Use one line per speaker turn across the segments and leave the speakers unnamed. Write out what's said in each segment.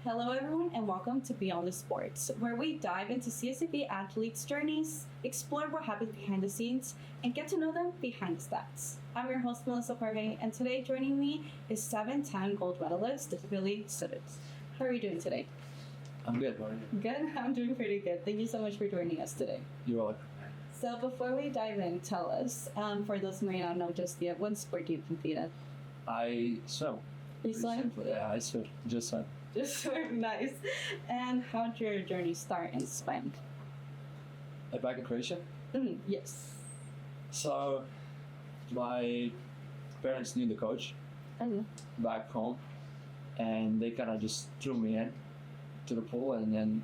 Hello, everyone, and welcome to Beyond the Sports, where we dive into CSUB athletes' journeys, explore what happens behind the scenes, and get to know them behind the stats. I'm your host, Melissa Jorge, and today joining me is 7-time gold medalist, Vili Sivec. How are you doing today?
I'm good. How are you?
Good. I'm doing pretty good. Thank you so much for joining us today.
You're welcome.
So before we dive in, tell us, for those who may not know just yet, what sport do you compete in?
I swim.
You swim?
Yeah, I swim. Just swim.
Just swim, nice. And how did your journey start in swim?
Back in Croatia.
Yes.
So, my parents knew the coach back home, and they kind of just threw me in to the pool. And then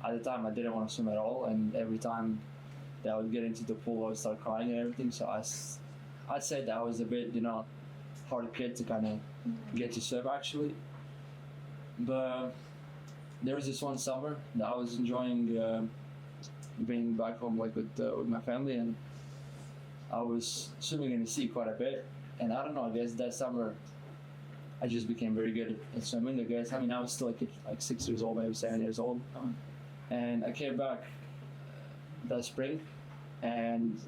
at the time, I didn't want to swim at all. And every time that I would get into the pool, I would start crying and everything. So I'd say that I was a bit, hard kid to kind of get to swim actually. But there was this one summer that I was enjoying being back home like with my family, and I was swimming in the sea quite a bit. And I don't know, I guess that summer I just became very good at swimming. I was still a kid, like 6 years old, maybe 7 years old. And I came back that spring, and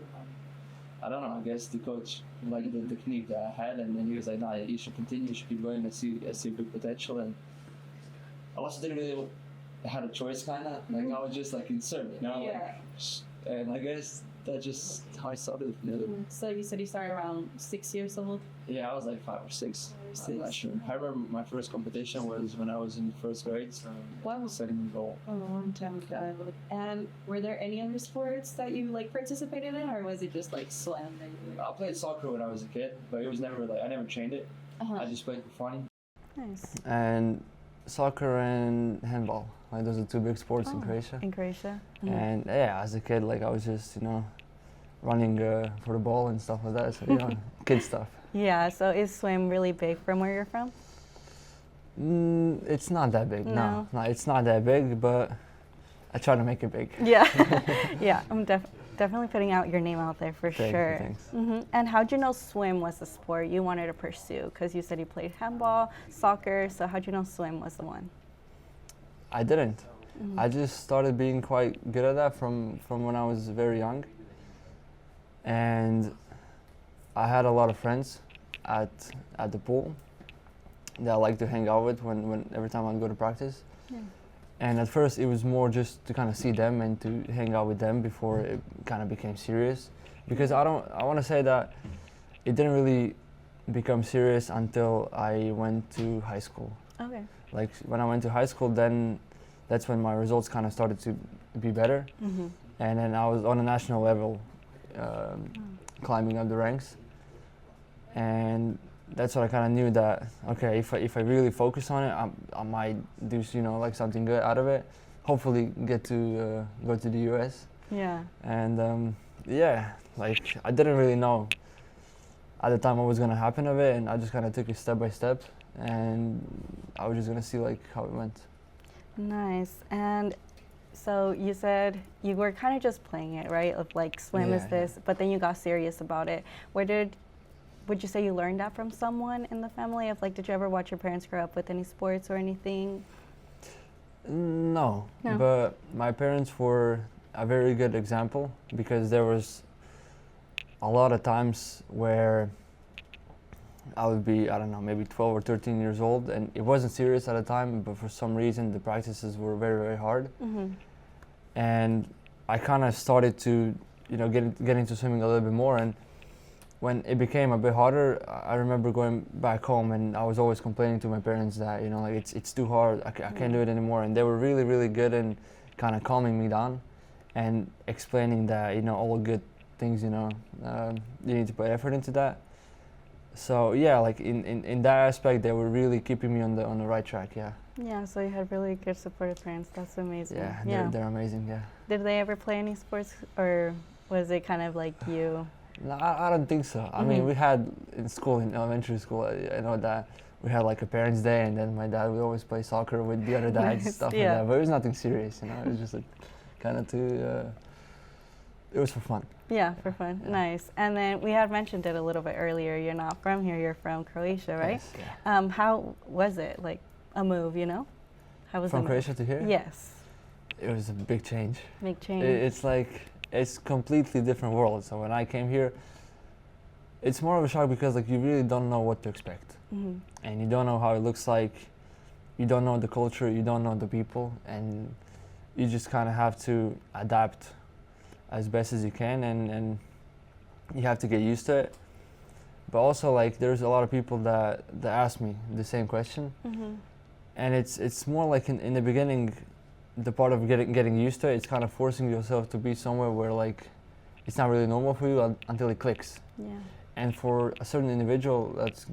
I don't know, I guess the coach liked the technique that I had, and then he was like, "Nah, you should continue, you should keep going, I see big potential." And I also didn't really have a choice, kind of. Like, I was just like in swim,
Yeah.
And I guess that's just how I started.
So you said you started around 6 years old?
Yeah, I was like 5 or 6. I'm not sure. I remember my first competition was when I was in first grade, so
Wow.
second goal.
A long time ago. And were there any other sports that you participated in, or was it just swim?
I played soccer when I was a kid, but it was never I never trained it. I just played for fun.
Nice.
And soccer and handball. Those are two big sports in Croatia.
In Croatia.
And yeah, as a kid, I was just, running for the ball and stuff like that. So, kid stuff.
Yeah, so is swim really big from where you're from?
It's not that big, no, it's not that big, but I try to make it big.
Yeah, yeah, I'm definitely putting out your name out there for sure.
Thanks.
And how'd you know swim was the sport you wanted to pursue? Because you said you played handball, soccer, so how'd you know swim was the one?
I didn't. I just started being quite good at that from when I was very young. And I had a lot of friends at the pool that I like to hang out with when every time I'd go to practice. Yeah. And at first it was more just to kind of see them and to hang out with them before it kind of became serious. Because I want to say that it didn't really become serious until I went to high school.
Okay.
Like when I went to high school, then that's when my results kind of started to be better. And then I was on a national level, climbing up the ranks. And that's what I kind of knew that, okay, if I really focus on it, I might do, something good out of it. Hopefully get to go to the US.
Yeah.
And I didn't really know at the time what was going to happen of it, and I just kind of took it step by step, and I was just going to see how it went.
Nice. And so you said you were kind of just playing it, right? Of swim is this, but then you got serious about it. Would you say you learned that from someone in the family? Did you ever watch your parents grow up with any sports or anything?
No, but my parents were a very good example, because there was a lot of times where I would be, I don't know, maybe 12 or 13 years old, and it wasn't serious at the time, but for some reason the practices were very, very hard. And I kind of started to, get into swimming a little bit more, and when it became a bit harder, I remember going back home, and I was always complaining to my parents that, it's too hard, I can't do it anymore. And they were really, really good in kind of calming me down and explaining that, all good things, you need to put effort into that. So yeah, in that aspect, they were really keeping me on the right track. Yeah.
Yeah. So you had really good supportive parents. That's amazing.
Yeah. They're amazing. Yeah.
Did they ever play any sports, or was it kind of like you?
No, I don't think so. I mean, we had in school, in elementary school, I know that we had a parents' day, and then my dad would always play soccer with the other dads and stuff like that. But it was nothing serious, It was just kind of it was for fun.
Yeah, for fun. Yeah. Nice. And then we had mentioned it a little bit earlier. You're not from here. You're from Croatia, right?
Yes, yeah.
How was it? A move, How was
From
the
Croatia
move?
to here?
Yes.
It was a big change.
Big change.
It's like, it's completely different world. So when I came here, it's more of a shock because like you really don't know what to expect.
Mhm.
And you don't know how it looks like, you don't know the culture, you don't know the people, and you just kind of have to adapt as best as you can, and you have to get used to it. But also like there's a lot of people that ask me the same question,
Mhm.
and it's more like in the beginning, the part of getting used to it, it's kind of forcing yourself to be somewhere where like it's not really normal for you until it clicks.
Yeah.
And for a certain individual, that's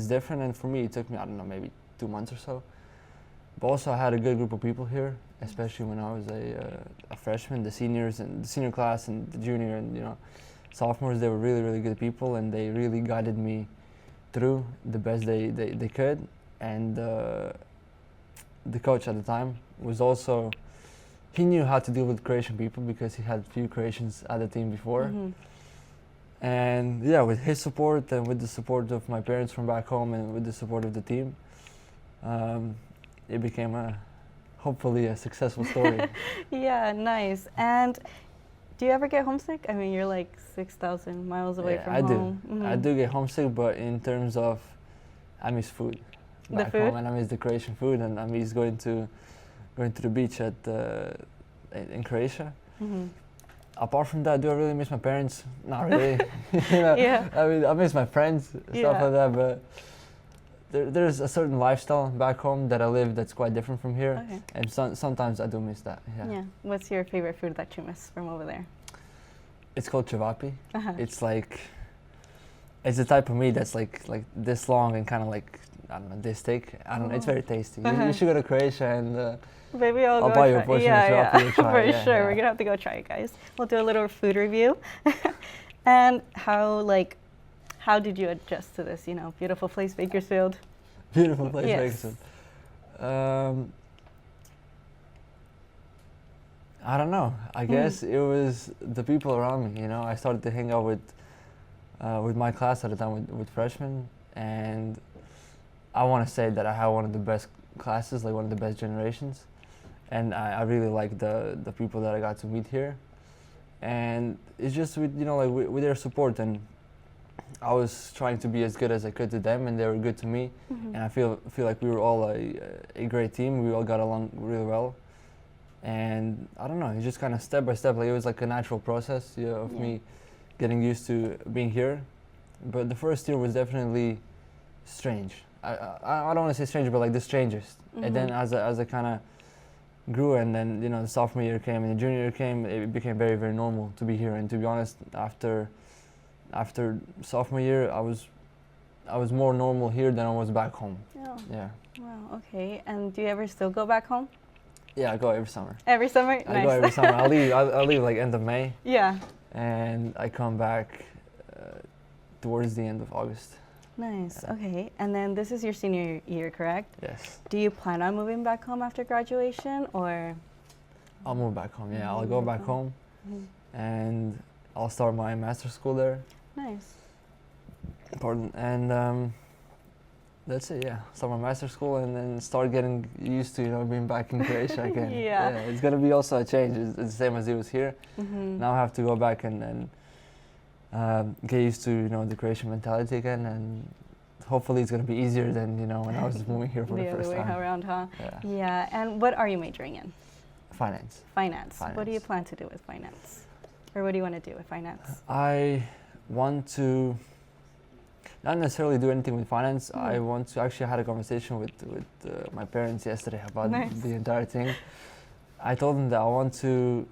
different. And for me, it took me, I don't know, maybe 2 months or so. But also, I had a good group of people here, especially when I was a freshman. The seniors and the senior class and the junior and sophomores, they were really, really good people, and they really guided me through the best they could. And the coach at the time was also, he knew how to deal with Croatian people because he had a few Croatians at the team before.
Mhm.
And yeah, with his support and with the support of my parents from back home and with the support of the team, it became hopefully a successful story.
Yeah, nice. And do you ever get homesick? I mean, you're like 6,000 miles away
Yeah,
from
I
home.
do. I do get homesick, but in terms of, I miss food
The
back
food?
home, and I miss the Croatian food, and I miss going to the beach in Croatia.
Mhm.
Apart from that, do I really miss my parents? Not really.
Yeah.
I mean, I miss my friends, stuff
Yeah.
like that, but there's a certain lifestyle back home that I live that's quite different from here,
Okay.
and sometimes I do miss that. Yeah.
Yeah. What's your favorite food that you miss from over there?
It's called cevapi.
Uh-huh.
It's like, it's a type of meat that's like this long and kind of like, I don't know, this thick. I don't know. It's
Oh.
very tasty.
Uh-huh.
You should go to Croatia and.
Maybe I'll
I'll
go
buy you a
try.
portion
Yeah,
of
yeah,
cevapi to try,
for
yeah,
sure.
yeah.
We're gonna have to go try it, guys. We'll do a little food review. And how did you adjust to this? Beautiful place, Bakersfield.
Beautiful place,
Yes.
Bakersfield. I don't know. I guess it was the people around me. I started to hang out with my class at the time with freshmen, and I want to say that I had one of the best classes, like one of the best generations, and I really like the people that I got to meet here, and it's just with their support, and I was trying to be as good as I could to them, and they were good to me,
Mhm.
and I feel like we were all a great team. We all got along really well, and I don't know, it's just kind of step by step, like it was like a natural process of
Yeah.
me getting used to being here. But the first year was definitely strange. I don't want to say strange, but like the strangest. And then
Mhm.
as I kind of grew, and then the sophomore year came and the junior year came, it became very, very normal to be here. And to be honest, after sophomore year, I was more normal here than I was back home.
Oh,
Yeah.
wow. Okay. And do you ever still go back home
Yeah, I go every summer.
every summer?
I
Nice.
go every summer. I'll leave like end of May,
Yeah.
and I come back towards the end of August.
Nice. Okay. And then this is your senior year, correct?
Yes.
Do you plan on moving back home after graduation, or?
I'll move back home. Yeah, I'll
Move
go
back
back home,
Mhm.
and I'll start my master's school there.
Nice.
Pardon. And that's it. Yeah, start my master's school and then start getting used to being back in Croatia again.
Yeah.
It's gonna be also a change. It's the same as it was here.
Mhm.
Now I have to go back and get used to the Croatian mentality again, and hopefully it's gonna be easier than when I was moving here for the
The other
first
way
time.
around, huh?
Yeah.
Yeah. And what are you majoring in?
Finance.
Finance. What do you
Finance.
plan to do with finance? Or what do you want to do with finance?
I want to not necessarily do anything with finance.
Mhm.
I want to actually I had a conversation with my parents yesterday about
Nice.
the entire thing. I told them that I want to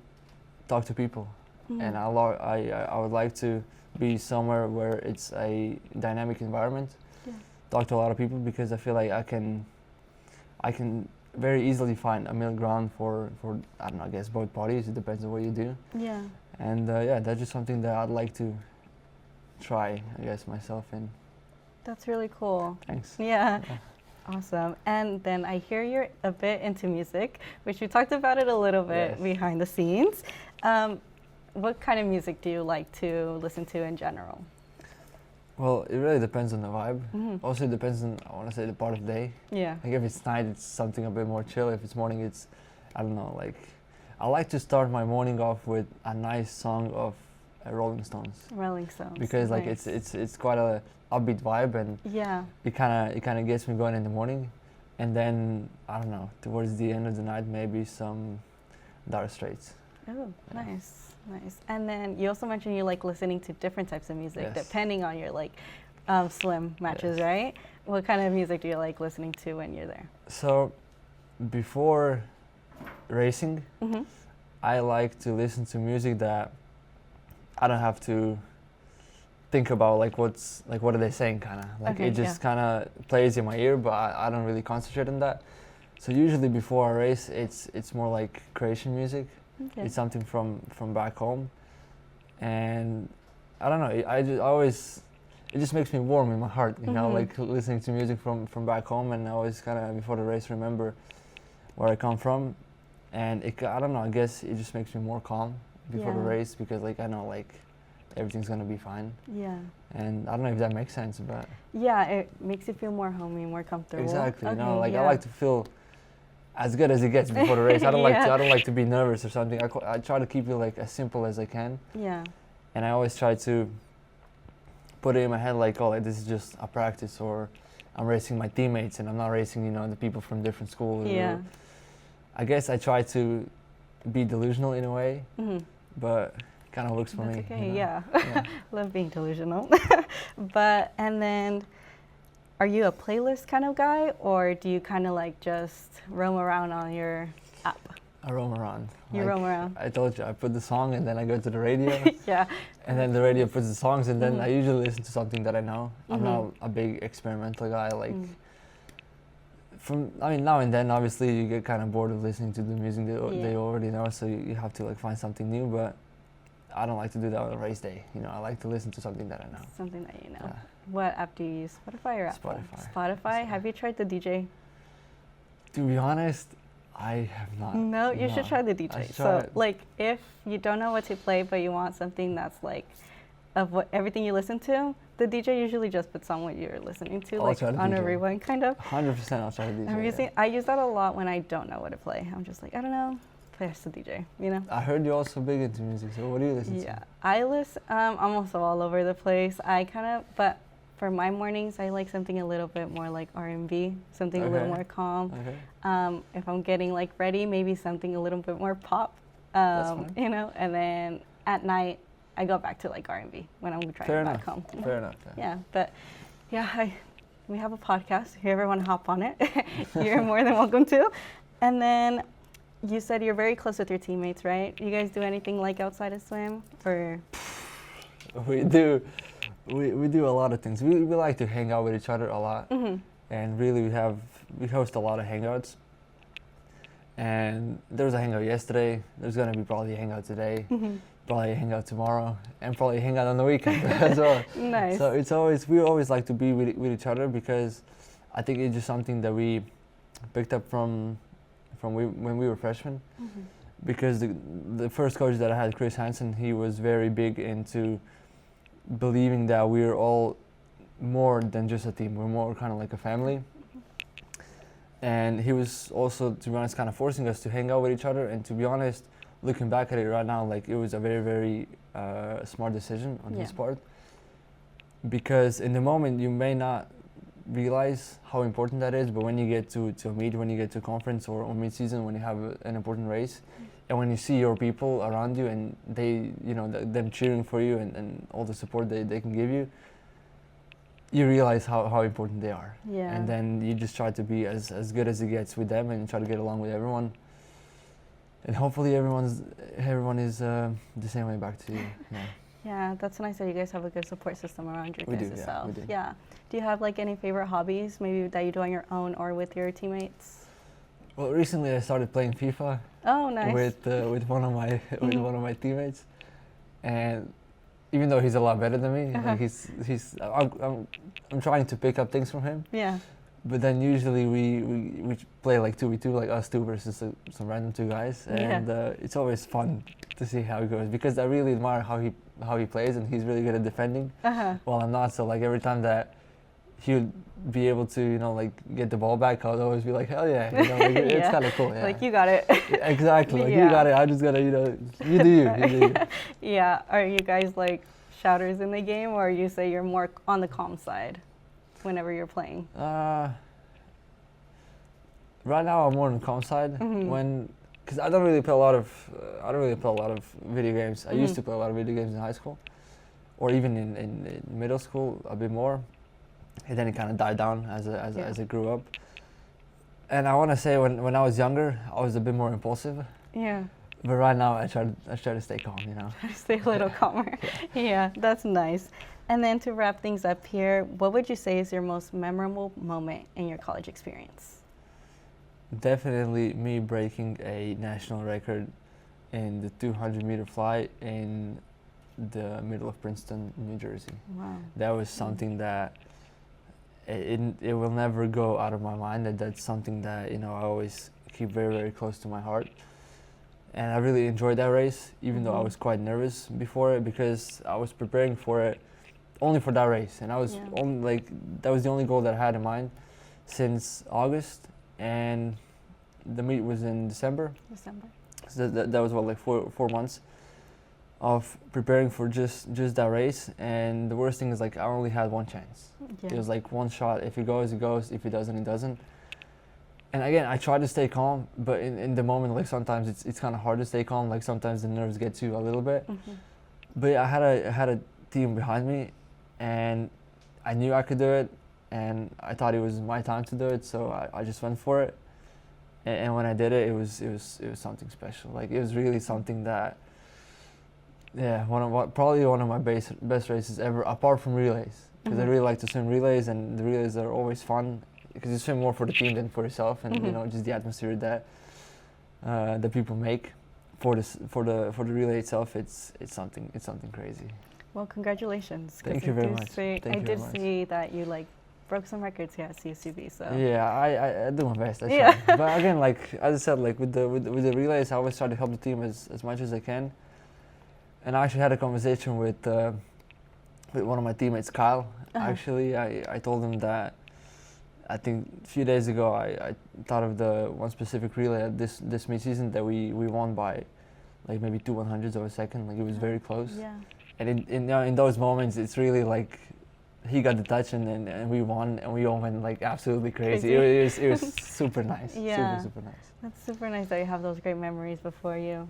talk to people, and
Mhm.
I would like to be somewhere where it's a dynamic environment.
Yeah.
Talk to a lot of people because I feel like I can very easily find a middle ground for I don't know, I guess both parties. It depends on what you do.
Yeah.
And yeah, that's just something that I'd like to try, I guess, myself in.
That's really cool.
Thanks.
Yeah.
Yeah.
Awesome. And then I hear you're a bit into music, which we talked about it a little bit
Yes.
behind the scenes. What kind of music do you like to listen to in general?
Well, it really depends on the vibe.
Mhm.
Also, it depends on, I want to say, the part of the day.
Yeah.
Like if it's night, it's something a bit more chill. If it's morning, it's, I don't know, like, I like to start my morning off with a nice song of Rolling Stones.
Rolling Stones.
Because like
Nice.
it's quite a upbeat vibe, and
Yeah.
it kind of gets me going in the morning. And then, I don't know, towards the end of the night, maybe some Dire Straits.
Oh,
Yeah.
nice, nice. And then you also mentioned you like listening to different types of music
Yes.
depending on your like swim matches,
Yes.
right? What kind of music do you like listening to when you're there?
So, before racing,
Mm-hmm.
I like to listen to music that I don't have to think about like what are they saying, kind of like
Okay,
it just kind of plays in my ear, but I don't really concentrate on that. So usually before a race, it's more like creation music.
Okay.
It's something from back home, and I don't know. It just makes me warm in my heart, you know,
Mhm.
like listening to music from back home, and I always kind of before the race remember where I come from, and I don't know. I guess it just makes me more calm before the
Yeah.
race because like I know like everything's gonna be fine,
Yeah.
and I don't know if that makes sense, but
Yeah, it makes you feel more homey, more comfortable.
exactly, you know,
Okay,
like
yeah.
I like to feel as good as it gets before the race. I don't
Yeah.
I don't like to be nervous or something. I try to keep it like as simple as I can,
Yeah.
and I always try to put it in my head like, oh, like this is just a practice, or I'm racing my teammates and I'm not racing, you know, the people from different schools.
Yeah.
Or I guess I try to be delusional in a way,
Mm-hmm.
but kind of works for
That's
me.
okay.
you know?
Yeah.
Yeah.
Love being delusional. But and then, are you a playlist kind of guy, or do you kind of like just roam around on your app?
I roam around.
You roam around.
I told you, I put the song and then I go to the radio,
Yeah.
and then the radio puts the songs, and then
Mhm.
I usually listen to something that I know. I'm
Mhm.
not a big experimental guy. Like,
Mm.
I mean, now and then, obviously, you get kind of bored of listening to the music they
Yeah.
already know, so you have to like find something new. But I don't like to do that on a race day. You know, I like to listen to something that I know.
Something that you know.
Yeah.
What app do you use? Spotify or Apple?
Spotify.
Spotify. Have you tried the DJ?
To be honest, I have not.
No, you should
No.
try the
I
DJ.
should
So,
try it.
like, if you don't know what to play, but you want something that's like of what everything you listen to, the DJ usually just puts on what you're listening to,
I'll
like
try the
on a
DJ.
rewind kind of.
100% I'll try to DJ.
I'm
yeah.
using, I use that a lot when I don't know what to play. I'm just like, I don't know, play us the DJ, you know?
I heard you're also big into music, so what do you listen
Yeah,
to?
I listen. I'm also all over the place. I kind of, but for my mornings, I like something a little bit more like R&B, something a little
Okay.
more calm.
Okay.
If I'm getting like ready, maybe something a little bit more pop.
That's fine.
You know, and then at night, I go back to like R&B when I'm driving
Fair
back
enough.
home.
Fair enough.
Yeah, but yeah, we have a podcast. If you ever want to hop on it, you're more than welcome to. And then you said you're very close with your teammates, right? You guys do anything like outside of swim, or?
We do. We do a lot of things. We like to hang out with each other a lot,
Mhm.
and really we host a lot of hangouts. And there was a hangout yesterday. There's gonna be probably a hangout today,
Mhm.
probably a hangout tomorrow, and probably a hangout on the weekend as well.
Nice.
So we always like to be with each other because I think it's just something that we picked up from when we were freshmen.
Mhm.
Because the first coach that I had, Chris Hansen, he was very big into believing that we're all more than just a team. We're more kind of like a family. And he was also, to be honest, kind of forcing us to hang out with each other. And to be honest, looking back at it right now, like it was a very, very smart decision on his
Yeah.
part. Because in the moment, you may not realize how important that is, but when you get to a meet, when you get to a conference or mid-season, when you have an important race, and when you see your people around you and they, you know, them cheering for you and all the support they can give you, you realize how important they are.
Yeah.
And then you just try to be as good as it gets with them and try to get along with everyone. And hopefully everyone is the same way back to you. Yeah.
Yeah, that's nice that you guys have a good support system around your
We do,
guys'
yeah,
self.
we do.
Yeah. Do you have like any favorite hobbies, maybe that you do on your own or with your teammates?
Well, recently I started playing FIFA
Oh, nice.
with one of my with one of my teammates, and even though he's a lot better than me,
Uh-huh.
like I'm trying to pick up things from him.
Yeah.
But then usually we play like 2v2, like us two versus some random two guys,
Yeah.
and it's always fun to see how it goes because I really admire how he how he plays, and he's really good at defending.
Uh-huh.
Well, I'm not. So like every time that he would be able to, you know, like get the ball back, I would always be like, hell yeah, you know, like, it's
Yeah.
kind of cool. Yeah.
Like, you got it.
Yeah, exactly. Like,
Yeah.
you got it. I just gotta, you know, you do you. You do you.
Yeah. Are you guys like shouters in the game, or you say you're more on the calm side whenever you're playing?
Right now, I'm more on the calm side.
Mhm.
Because I don't really play a lot of video games. I used to play a lot of video games in high school, or even in middle school a bit more, and then it kind of died down as I grew up. And I want to say when I was younger, I was a bit more impulsive.
Yeah.
But right now, I try to stay calm. You know.
Stay a little calmer. Yeah, that's nice. And then to wrap things up here, what would you say is your most memorable moment in your college experience?
Definitely me breaking a national record in the 200-meter fly in the middle of Princeton, New Jersey.
Wow.
That was something that it will never go out of my mind. That's something that, you know, I always keep very, very close to my heart. And I really enjoyed that race, even though I was quite nervous before it, because I was preparing for it only for that race. And I was that was the only goal that I had in mind since August. And the meet was in December. So that was what, like 4 months of preparing for just that race. And the worst thing is, like, I only had one chance.
Yeah.
It was like one shot. If it goes, it goes. If it doesn't, it doesn't. And again, I try to stay calm, but in the moment, like, sometimes it's kind of hard to stay calm. Like, sometimes the nerves get to you a little bit. But yeah, I had a team behind me, and I knew I could do it. And I thought it was my time to do it, so I just went for it. And when I did it, it was something special. Like, it was really something that, yeah, probably one of my best races ever, apart from relays. Because I really like to swim relays, and the relays are always fun because you swim more for the team than for yourself, and you know, just the atmosphere that the people make for the relay itself. It's something crazy.
Well, congratulations.
Thank you very much.
I did see that you like broke some records here at CSUB. So
yeah, I do my best. I
Yeah.
try. But again, like as I said, like with the relays, I always try to help the team as much as I can. And I actually had a conversation with one of my teammates, Kyle. Actually, I told him that I think a few days ago I thought of the one specific relay at this meet season that we won by like maybe 2/100ths of a second. Like, it was very close.
Yeah.
And in those moments, it's really like he got the touch and we won, and we all went like absolutely crazy. It was super nice.
Yeah.
Super nice.
That's super nice that you have those great memories before you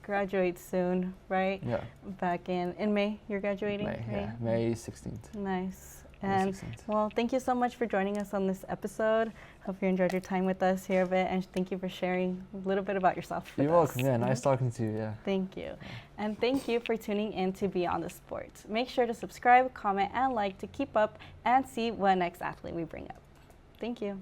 graduate soon, right?
Yeah.
Back in May, you're graduating,
May,
right?
yeah, May 16th.
Nice.
May
And
16th.
well, thank you so much for joining us on this episode. Hope you enjoyed your time with us here a bit, and thank you for sharing a little bit about yourself with
You're
us.
welcome. Yeah, nice talking to you. Yeah.
Thank you. And thank you for tuning in to Beyond the Sport. Make sure to subscribe, comment, and like to keep up and see what next athlete we bring up. Thank you.